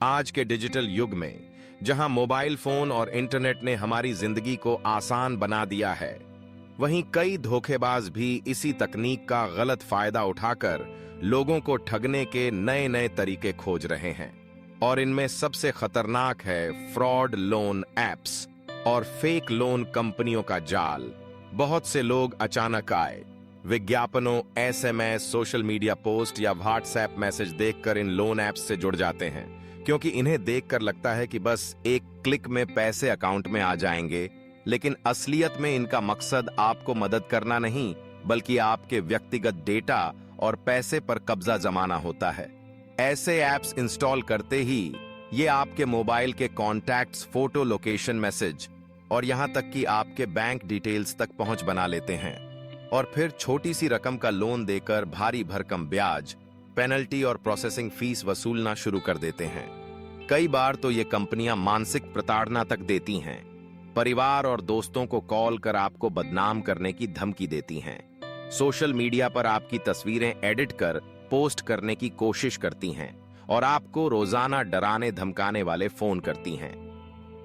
आज के डिजिटल युग में जहां मोबाइल फोन और इंटरनेट ने हमारी जिंदगी को आसान बना दिया है, वहीं कई धोखेबाज भी इसी तकनीक का गलत फायदा उठाकर लोगों को ठगने के नए नए तरीके खोज रहे हैं। और इनमें सबसे खतरनाक है फ्रॉड लोन एप्स और फेक लोन कंपनियों का जाल। बहुत से लोग अचानक आए विज्ञापनों, एसएमएस, सोशल मीडिया पोस्ट या व्हाट्सएप मैसेज देखकर इन लोन ऐप्स से जुड़ जाते हैं, क्योंकि इन्हें देखकर लगता है कि बस एक क्लिक में पैसे अकाउंट में आ जाएंगे। लेकिन असलियत में इनका मकसद आपको मदद करना नहीं, बल्कि आपके व्यक्तिगत डेटा और पैसे पर कब्जा जमाना होता है। ऐसे ऐप्स इंस्टॉल करते ही ये आपके मोबाइल के कॉन्टैक्ट्स, फोटो, लोकेशन, मैसेज और यहां तक कि आपके बैंक डिटेल्स तक पहुंच बना लेते हैं और फिर छोटी सी रकम का लोन देकर भारी भरकम ब्याज, पेनल्टी और प्रोसेसिंग फीस वसूलना शुरू कर देते हैं। कई बार तो ये कंपनियां मानसिक प्रताड़ना तक देती हैं। परिवार और दोस्तों को कॉल कर आपको बदनाम करने की धमकी देती हैं। सोशल मीडिया पर आपकी तस्वीरें एडिट कर पोस्ट करने की कोशिश करती हैं और आपको रोजाना डराने धमकाने वाले फोन करती हैं।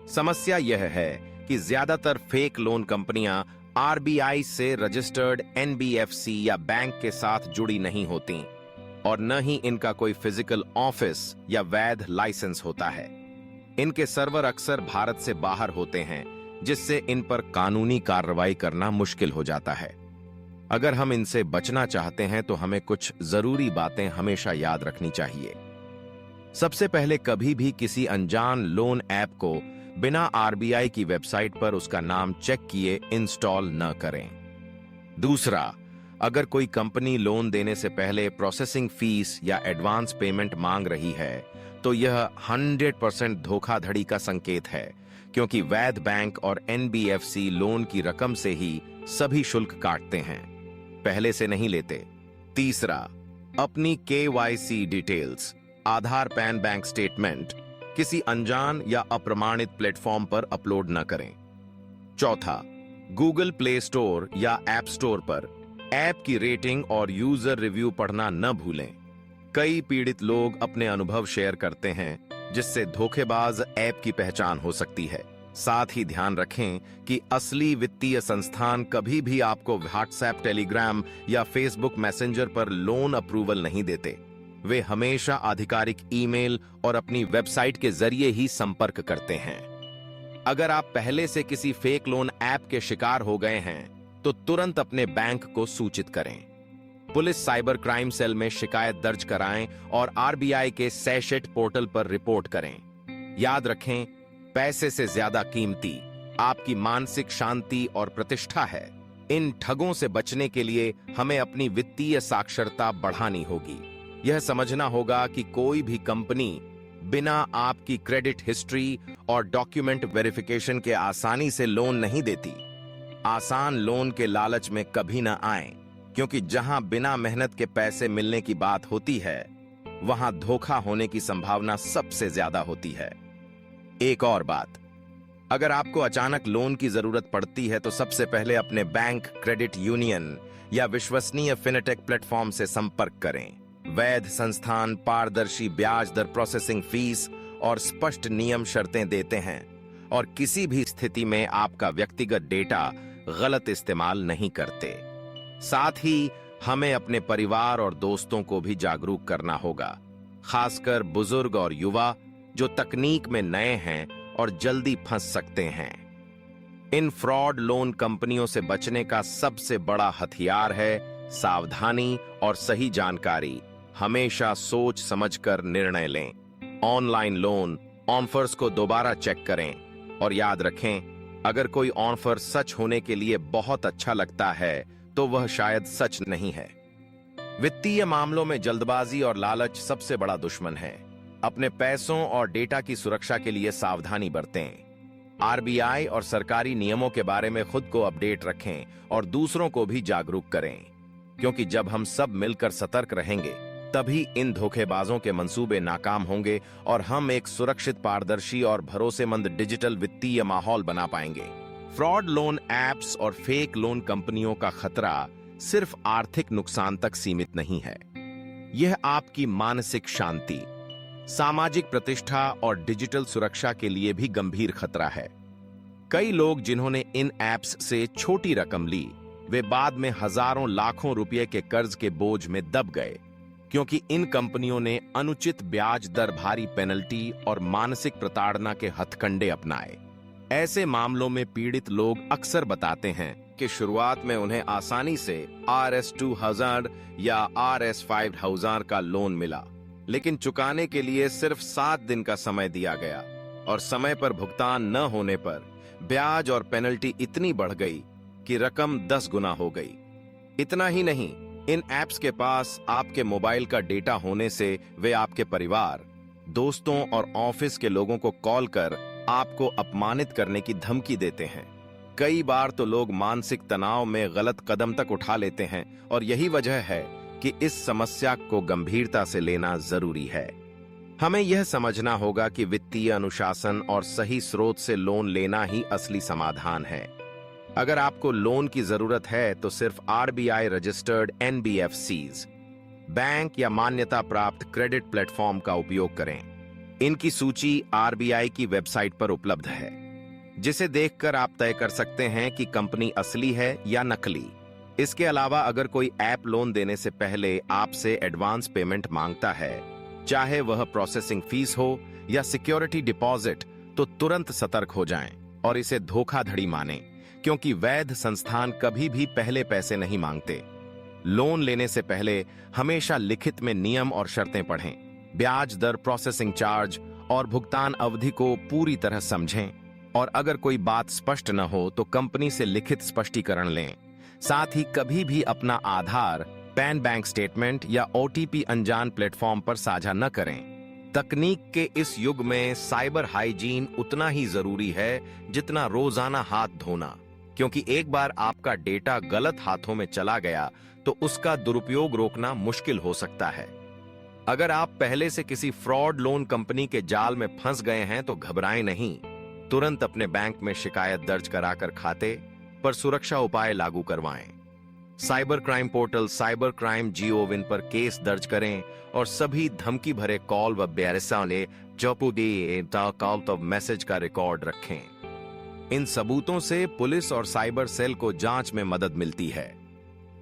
समस्या यह है कि ज्यादातर फेक लोन कंपनियां आरबीआई से रजिस्टर्ड एनबीएफसी या बैंक के साथ जुड़ी नहीं होती और न ही इनका कोई फिजिकल ऑफिस या वैध लाइसेंस होता है। इनके सर्वर अक्सर भारत से बाहर होते हैं, जिससे इन पर कानूनी कार्रवाई करना मुश्किल हो जाता है। अगर हम इनसे बचना चाहते हैं तो हमें कुछ जरूरी बातें हमेशा याद रखनी चाहिए। सबसे पहले, कभी भी किसी अनजान लोन ऐप को बिना आरबीआई की वेबसाइट पर उसका नाम चेक किए इंस्टॉल न करें। दूसरा, अगर कोई कंपनी लोन देने से पहले प्रोसेसिंग फीस या एडवांस पेमेंट मांग रही है, तो यह 100% धोखाधड़ी का संकेत है, क्योंकि वैध बैंक और एनबीएफसी लोन की रकम से ही सभी शुल्क काटते हैं, पहले से नहीं लेते। तीसरा, अपनी केवाईसी डिटेल्स, आधार, पैन, बैंक स्टेटमेंट किसी अनजान या अप्रमाणित प्लेटफॉर्म पर अपलोड न करें। चौथा, गूगल प्ले स्टोर या ऐप स्टोर पर ऐप की रेटिंग और यूजर रिव्यू पढ़ना न भूलें। कई पीड़ित लोग अपने अनुभव शेयर करते हैं, जिससे धोखेबाज ऐप की पहचान हो सकती है। साथ ही ध्यान रखें कि असली वित्तीय संस्थान कभी भी आपको व्हाट्सएप, टेलीग्राम या फेसबुक मैसेंजर पर लोन अप्रूवल नहीं देते। वे हमेशा आधिकारिक ईमेल और अपनी वेबसाइट के जरिए ही संपर्क करते हैं। अगर आप पहले से किसी फेक लोन ऐप के शिकार हो गए हैं, तो तुरंत अपने बैंक को सूचित करें। पुलिस साइबर क्राइम सेल में शिकायत दर्ज कराएं और आरबीआई के सैशेट पोर्टल पर रिपोर्ट करें। याद रखें, पैसे से ज्यादा कीमती आपकी मानसिक शांति और प्रतिष्ठा है। इन ठगों से बचने के लिए हमें अपनी वित्तीय साक्षरता बढ़ानी होगी। यह समझना होगा कि कोई भी कंपनी बिना आपकी क्रेडिट हिस्ट्री और डॉक्यूमेंट वेरिफिकेशन के आसानी से लोन नहीं देती। आसान लोन के लालच में कभी न आएं, क्योंकि जहां बिना मेहनत के पैसे मिलने की बात होती है, वहां धोखा होने की संभावना सबसे ज्यादा होती है। एक और बात, अगर आपको अचानक लोन की जरूरत पड़ती है, तो सबसे पहले अपने बैंक, क्रेडिट यूनियन या विश्वसनीय फिनटेक प्लेटफॉर्म से संपर्क करें। वैध संस्थान पारदर्शी ब्याज दर, प्रोसेसिंग फीस और स्पष्ट नियम शर्तें देते हैं और किसी भी स्थिति में आपका व्यक्तिगत डेटा गलत इस्तेमाल नहीं करते। साथ ही हमें अपने परिवार और दोस्तों को भी जागरूक करना होगा, खासकर बुजुर्ग और युवा जो तकनीक में नए हैं और जल्दी फंस सकते हैं। इन फ्रॉड लोन कंपनियों से बचने का सबसे बड़ा हथियार है सावधानी और सही जानकारी। हमेशा सोच समझकर निर्णय लें। ऑनलाइन लोन ऑफर्स को दोबारा चेक करें और याद रखें, अगर कोई ऑफर सच होने के लिए बहुत अच्छा लगता है, तो वह शायद सच नहीं है। वित्तीय मामलों में जल्दबाजी और लालच सबसे बड़ा दुश्मन है। अपने पैसों और डेटा की सुरक्षा के लिए सावधानी बरतें। आरबीआई और सरकारी नियमों के बारे में खुद को अपडेट रखें और दूसरों को भी जागरूक करें, क्योंकि जब हम सब मिलकर सतर्क रहेंगे, तभी इन धोखेबाजों के मंसूबे नाकाम होंगे और हम एक सुरक्षित, पारदर्शी और भरोसेमंद डिजिटल वित्तीय माहौल बना पाएंगे। फ्रॉड लोन ऐप्स और फेक लोन कंपनियों का खतरा सिर्फ आर्थिक नुकसान तक सीमित नहीं है। यह आपकी मानसिक शांति, सामाजिक प्रतिष्ठा और डिजिटल सुरक्षा के लिए भी गंभीर खतरा है। कई लोग जिन्होंने इन ऐप्स से छोटी रकम ली, वे बाद में हजारों लाखों रुपए के कर्ज के बोझ में दब गए, क्योंकि इन कंपनियों ने अनुचित ब्याज दर, भारी पेनल्टी और मानसिक प्रताड़ना के हथकंडे अपनाए। ऐसे मामलों में पीड़ित लोग अक्सर बताते हैं कि शुरुआत में उन्हें आसानी से RS-2000 या RS-5000 का लोन मिला, लेकिन चुकाने के लिए सिर्फ 7 दिन का समय दिया गया और समय पर भुगतान न होने पर ब्याज और पेनल्टी इतनी बढ़ गई कि रकम 10 गुना हो गई। इतना ही नहीं, इन ऐप्स के पास आपके मोबाइल का डेटा होने से वे आपके परिवार, दोस्तों और ऑफिस के लोगों को कॉल कर आपको अपमानित करने की धमकी देते हैं। कई बार तो लोग मानसिक तनाव में गलत कदम तक उठा लेते हैं और यही वजह है कि इस समस्या को गंभीरता से लेना जरूरी है। हमें यह समझना होगा कि वित्तीय अनुशासन और सही स्रोत से लोन लेना ही असली समाधान है। अगर आपको लोन की जरूरत है तो सिर्फ RBI रजिस्टर्ड NBFCs, बैंक या मान्यता प्राप्त क्रेडिट प्लेटफॉर्म का उपयोग करें। इनकी सूची RBI की वेबसाइट पर उपलब्ध है, जिसे देखकर आप तय कर सकते हैं कि कंपनी असली है या नकली। इसके अलावा अगर कोई ऐप लोन देने से पहले आपसे एडवांस पेमेंट मांगता है, चाहे वह प्रोसेसिंग फीस हो या सिक्योरिटी डिपॉजिट, तो तुरंत सतर्क हो जाएं और इसे धोखाधड़ी मानें, क्योंकि वैध संस्थान कभी भी पहले पैसे नहीं मांगते। लोन लेने से पहले हमेशा लिखित में नियम और शर्तें पढ़ें, ब्याज दर, प्रोसेसिंग चार्ज और भुगतान अवधि को पूरी तरह समझें, और अगर कोई बात स्पष्ट न हो तो कंपनी से लिखित स्पष्टीकरण लें। साथ ही कभी भी अपना आधार, पैन, बैंक स्टेटमेंट या OTP अनजान प्लेटफॉर्म पर साझा न करें। तकनीक के इस युग में साइबर हाइजीन उतना ही जरूरी है जितना रोजाना हाथ धोना, क्योंकि एक बार आपका डेटा गलत हाथों में चला गया तो उसका दुरुपयोग रोकना मुश्किल हो सकता है। अगर आप पहले से किसी फ्रॉड लोन कंपनी के जाल में फंस गए हैं तो घबराएं नहीं, तुरंत अपने बैंक में शिकायत दर्ज कराकर खाते पर सुरक्षा उपाय लागू करवाएं। Cyber crime portal cyber crime GOVIN पर केस दर्ज करें और सभी धमकी भरे कॉल व बेरसाने कॉल मैसेज का रिकॉर्ड रखें। इन सबूतों से पुलिस और साइबर सेल को जांच में मदद मिलती है।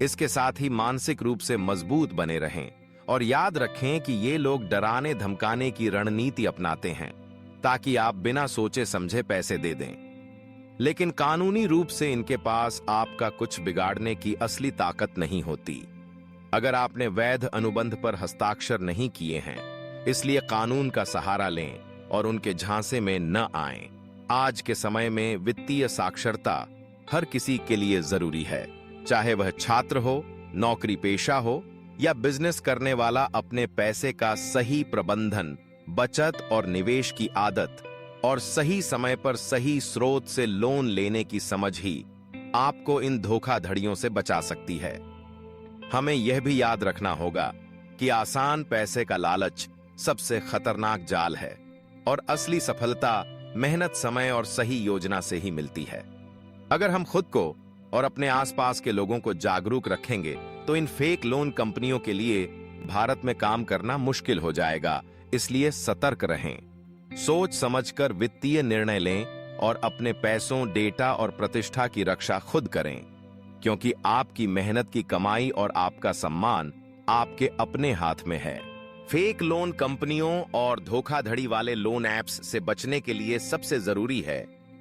इसके साथ ही मानसिक रूप से मजबूत बने रहें और याद रखें कि ये लोग डराने धमकाने की रणनीति अपनाते हैं ताकि आप बिना सोचे समझे पैसे दे दें, लेकिन कानूनी रूप से इनके पास आपका कुछ बिगाड़ने की असली ताकत नहीं होती। अगर आपने वैध अनुबंध पर हस्ताक्षर नहीं किए हैं, इसलिए कानून का सहारा लें और उनके झांसे में न आएं। आज के समय में वित्तीय साक्षरता हर किसी के लिए जरूरी है, चाहे वह छात्र हो, नौकरी पेशा हो या बिजनेस करने वाला। अपने पैसे का सही प्रबंधन, बचत और निवेश की आदत और सही समय पर सही स्रोत से लोन लेने की समझ ही आपको इन धोखाधड़ियों से बचा सकती है। हमें यह भी याद रखना होगा कि आसान पैसे का लालच सबसे खतरनाक जाल है और असली सफलता मेहनत, समय और सही योजना से ही मिलती है। अगर हम खुद को और अपने आसपास के लोगों को जागरूक रखेंगे तो इन फेक लोन कंपनियों के लिए भारत में काम करना मुश्किल हो जाएगा। इसलिए सतर्क रहें, सोच समझकर वित्तीय निर्णय लें और अपने पैसों, डेटा और प्रतिष्ठा की रक्षा खुद करें, क्योंकि आपकी मेहनत की कमाई और आपका सम्मान आपके अपने हाथ में है। फेक लोन कंपनियों और धोखाधड़ी वाले लोन ऐप्स से बचने के लिए सबसे जरूरी है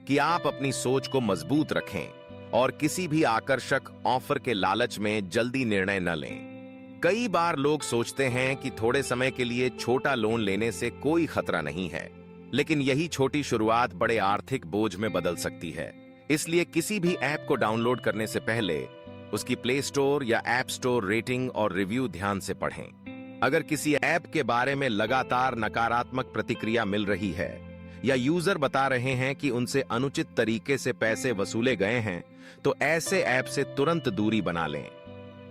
कि आप अपनी सोच को मजबूत रखें और किसी भी आकर्षक ऑफर के लालच में जल्दी निर्णय न लें। कई बार लोग सोचते हैं कि थोड़े समय के लिए छोटा लोन लेने से कोई खतरा नहीं है, लेकिन यही छोटी शुरुआत बड़े आर्थिक बोझ में बदल सकती है। इसलिए किसी भी ऐप को डाउनलोड करने से पहले उसकी प्ले स्टोर या ऐप स्टोर रेटिंग और रिव्यू ध्यान से पढ़ें। अगर किसी ऐप के बारे में लगातार नकारात्मक प्रतिक्रिया मिल रही है या यूजर बता रहे हैं कि उनसे अनुचित तरीके से पैसे वसूले गए हैं, तो ऐसे ऐप से तुरंत दूरी बना लें।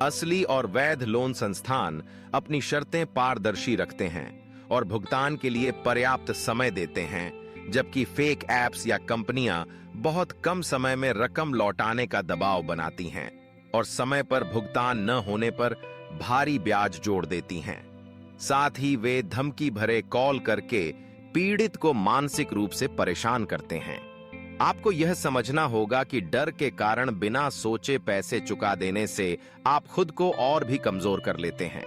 असली और वैध लोन संस्थान अपनी शर्तें पारदर्शी रखते हैं और भुगतान के लिए पर्याप्त समय देते हैं, जबकि फेक ऐप्स या कंपनियां बहुत कम समय में रकम लौटाने का दबाव बनाती हैं और समय पर भुगतान न होने पर भारी ब्याज जोड़ देती हैं। साथ ही वे धमकी भरे कॉल करके पीड़ित को मानसिक रूप से परेशान करते हैं। आपको यह समझना होगा कि डर के कारण बिना सोचे पैसे चुका देने से आप खुद को और भी कमजोर कर लेते हैं।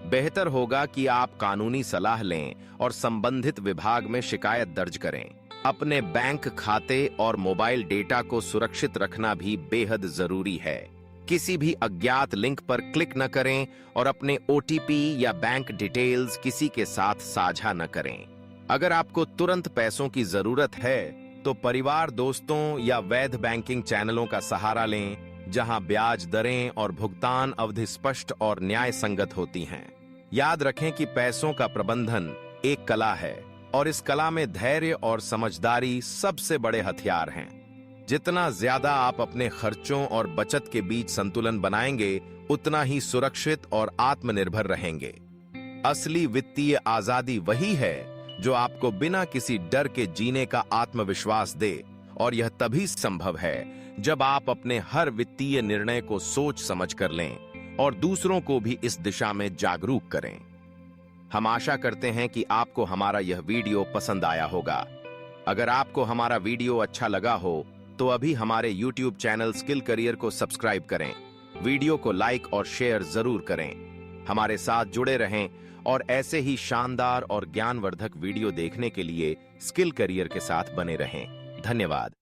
बेहतर होगा कि आप कानूनी सलाह लें और संबंधित विभाग में शिकायत दर्ज करें। अपने बैंक खाते और मोबाइल डेटा को सुरक्षित रखना भी बेहद जरूरी है। किसी भी अज्ञात लिंक पर क्लिक न करें और अपने ओटीपी या बैंक डिटेल्स किसी के साथ साझा न करें। अगर आपको तुरंत पैसों की जरूरत है तो परिवार, दोस्तों या वैध बैंकिंग चैनलों का सहारा लें, जहां ब्याज दरें और भुगतान अवधि स्पष्ट और न्याय संगत होती हैं। याद रखें कि पैसों का प्रबंधन एक कला है और इस कला में धैर्य और समझदारी सबसे बड़े हथियार हैं। जितना ज्यादा आप अपने खर्चों और बचत के बीच संतुलन बनाएंगे, उतना ही सुरक्षित और आत्मनिर्भर रहेंगे। असली वित्तीय आजादी वही है जो आपको बिना किसी डर के जीने का आत्मविश्वास दे, और यह तभी संभव है जब आप अपने हर वित्तीय निर्णय को सोच समझ कर लें और दूसरों को भी इस दिशा में जागरूक करें। हम आशा करते हैं कि आपको हमारा यह वीडियो पसंद आया होगा। अगर आपको हमारा वीडियो अच्छा लगा हो तो अभी हमारे YouTube चैनल स्किल करियर को सब्सक्राइब करें, वीडियो को लाइक और शेयर जरूर करें। हमारे साथ जुड़े रहें और ऐसे ही शानदार और ज्ञानवर्धक वीडियो देखने के लिए स्किल करियर के साथ बने रहें। धन्यवाद।